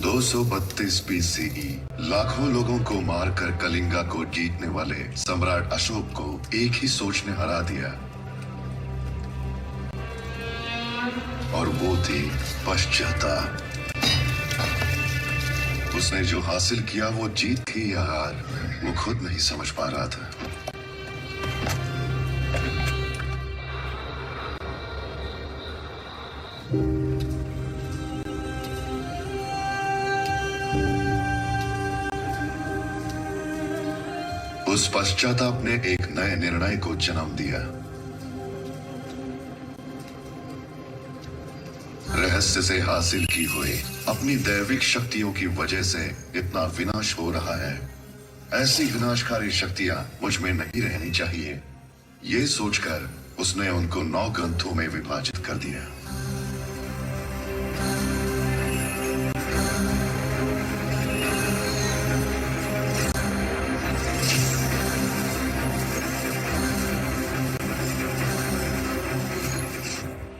232 BCE लाखों लोगों को मारकर कलिंगा को जीतने वाले सम्राट अशोक को एक ही सोच ने हरा दिया और वो थी पश्चाताप। उसने जो हासिल किया वो जीत थी या हार, वो खुद नहीं समझ पा रहा था। उस पश्चाताप ने एक नए निर्णय को जन्म दिया। रहस्य से हासिल की हुई अपनी दैविक शक्तियों की वजह से इतना विनाश हो रहा है, ऐसी विनाशकारी शक्तियां मुझ में नहीं रहनी चाहिए। ये सोचकर उसने उनको 9 ग्रंथों में विभाजित कर दिया।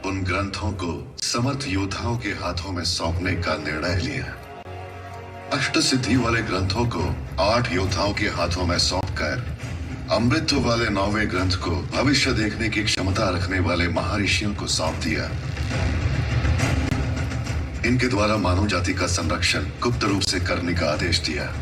उन ग्रंथों को समर्थ योद्धाओं के हाथों में सौंपने का निर्णय लिया। अष्ट सिद्धि वाले ग्रंथों को 8 योद्धाओं के हाथों में सौंपकर अमृत वाले 9वें ग्रंथ को भविष्य देखने की क्षमता रखने वाले महर्षियों को सौंप दिया। इनके द्वारा मानव जाति का संरक्षण गुप्त रूप से करने का आदेश दिया।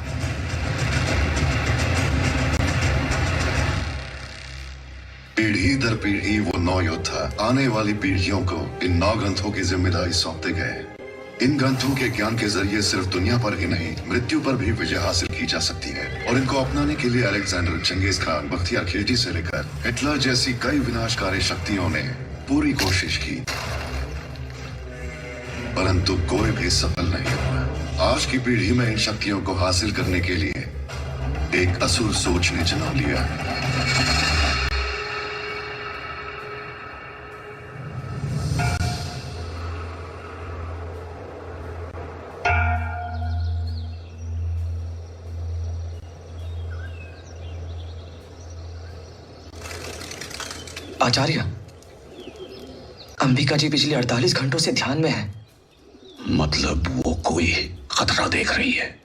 पीढ़ी दर पीढ़ी वो 9 योद्धा आने वाली पीढ़ियों को इन 9 ग्रंथों की जिम्मेदारी सौंपते गए। इन ग्रंथों के ज्ञान के जरिए सिर्फ दुनिया पर ही नहीं, मृत्यु पर भी विजय हासिल की जा सकती है। और इनको अपनाने के लिए Alexander, Genghis Khan, Bakhtiyar Khilji से लेकर हिटलर जैसी कई विनाशकारी शक्तियों ने पूरी कोशिश की, परंतु कोई भी सफल नहीं हुआ। आज की पीढ़ी में इन शक्तियों को हासिल करने के लिए एक असुर सोच ने जन्म लिया। आचार्य, अंबिका जी पिछले 48 घंटों से ध्यान में है। मतलब वो कोई खतरा देख रही है।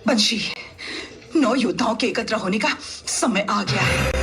बंशी, 9 योद्धाओं के एकत्र होने का समय आ गया है।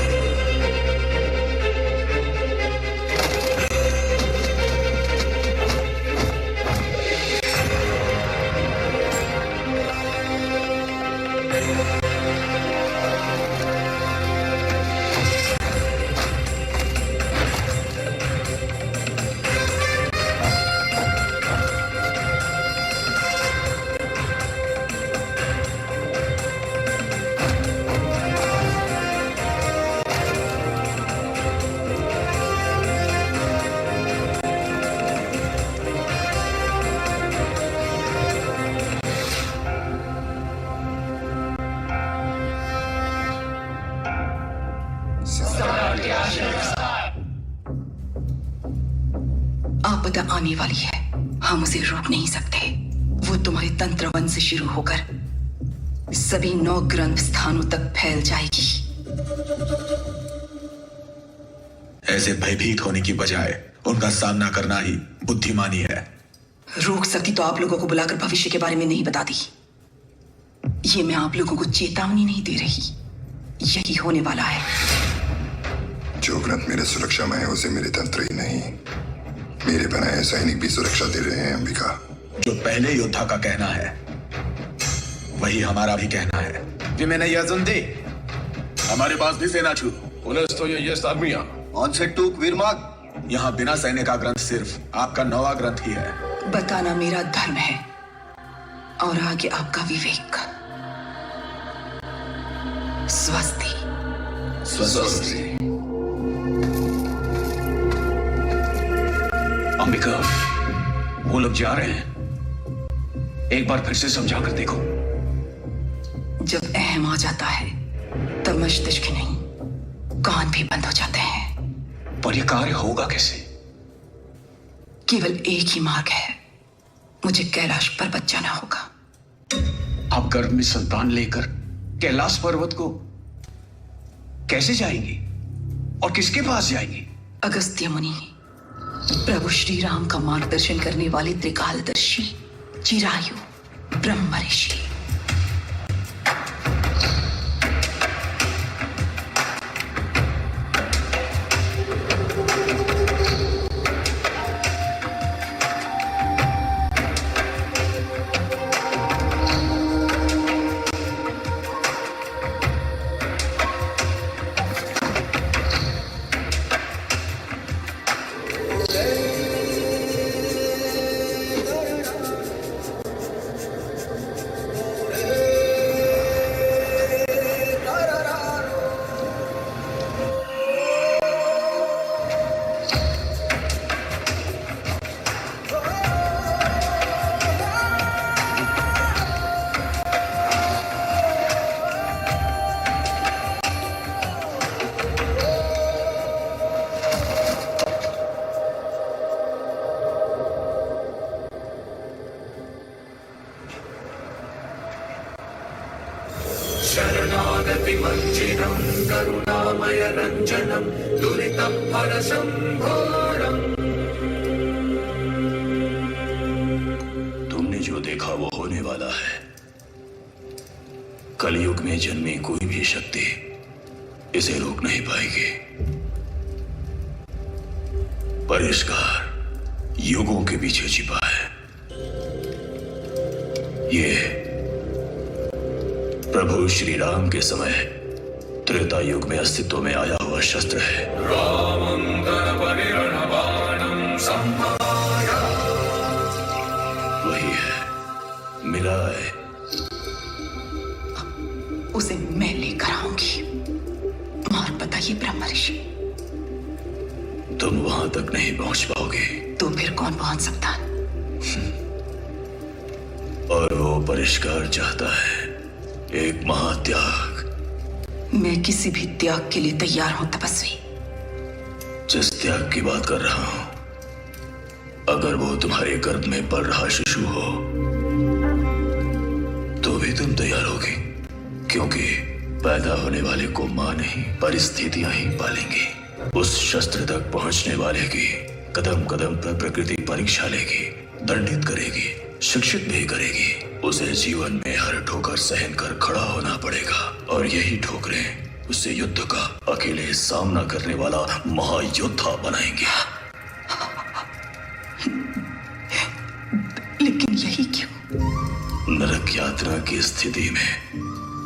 आपदा आने वाली है, हम उसे रोक नहीं सकते। वो तुम्हारे तंत्रवन से शुरू होकर सभी 9 ग्रंथ स्थानों तक फैल जाएगी। ऐसे भयभीत होने की बजाय उनका सामना करना ही बुद्धिमानी है। रोक सकती तो आप लोगों को बुलाकर भविष्य के बारे में नहीं बताती। ये मैं आप लोगों को चेतावनी नहीं दे रही, यही होने वाला है। जो ग्रंथ मेरे सुरक्षा में है उसे मेरे तंत्र ही नहीं, मेरे बनाए सैनिक भी सुरक्षा दे रहे हैं। अंबिका, जो पहले योद्धा का कहना है वही हमारा भी कहना है। Wie Männer ja sind die. हमारे पास भी सेना छू। Unes to je jest armia. Onsettuk Virmag. यहाँ बिना सैन्य का ग्रंथ सिर्फ आपका 9वां ग्रंथ ही है। बताना मेरा धर्म है और आगे आपका विवेक। स्वस्ति। स्वस्ति। अंबिका, वो लोग जा रहे हैं। एक बार फिर से समझा कर देखो। जब अहम आ जाता है तब मस्तिष्क नहीं, कान भी बंद हो जाते हैं। पर यह कार्य होगा कैसे? केवल एक ही मार्ग है, मुझे कैलाश पर्वत जाना होगा। आप गर्भ में संतान लेकर कैलाश पर्वत को कैसे जाएंगी और किसके पास जाएंगी? अगस्त्य मुनि, प्रभु श्री राम का मार्गदर्शन करने वाले त्रिकालदर्शी चिरायु ब्रह्म ऋषि। तुमने जो देखा वो होने वाला है। कलयुग में जन्मी कोई भी शक्ति इसे रोक नहीं पाएगी। परिष्कार युगों के पीछे छिपा है। ये प्रभु श्री राम के समय त्रेता युग में अस्तित्व में आया हुआ शस्त्र है। वही है, मिला है। उसे मैं लेकर आऊंगी। मार्ग बताइए ब्रह्म ऋषि। तुम वहां तक नहीं पहुंच पाओगे। तो फिर कौन पहुंच सकता है? और वो परिष्कार चाहता है एक महात्याग। मैं किसी भी त्याग के लिए तैयार हूं तपस्वी। जिस त्याग की बात कर रहा हूं, अगर वो तुम्हारे गर्भ में पल रहा शिशु हो तो भी तुम तैयार होगी, क्योंकि पैदा होने वाले को मां नहीं परिस्थितियां ही पालेंगी। उस शस्त्र तक पहुंचने वाले की कदम कदम पर प्रकृति परीक्षा लेगी, दंडित करेगी, शिक्षित भी करेगी। उसे जीवन में हर ठोकर सहन कर खड़ा होना पड़ेगा, और यही ठोकरें उसे युद्ध का अकेले सामना करने वाला महायोद्धा बनाएंगे। लेकिन यही क्यों? नरक यात्रा की स्थिति में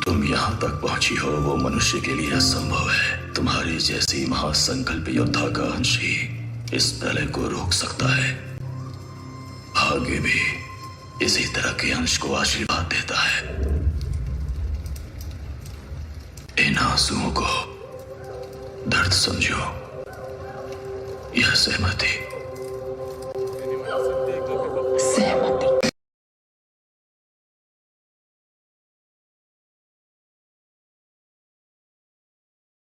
तुम यहाँ तक पहुंची हो, वो मनुष्य के लिए असंभव है। तुम्हारी जैसी महासंकल्प योद्धा का अंश ही इस प्रलय को रोक सकता है। भाग्य भी इसी तरह के अंश को आशीर्वाद देता है। इन आंसुओं को दर्द समझो, यह सहमति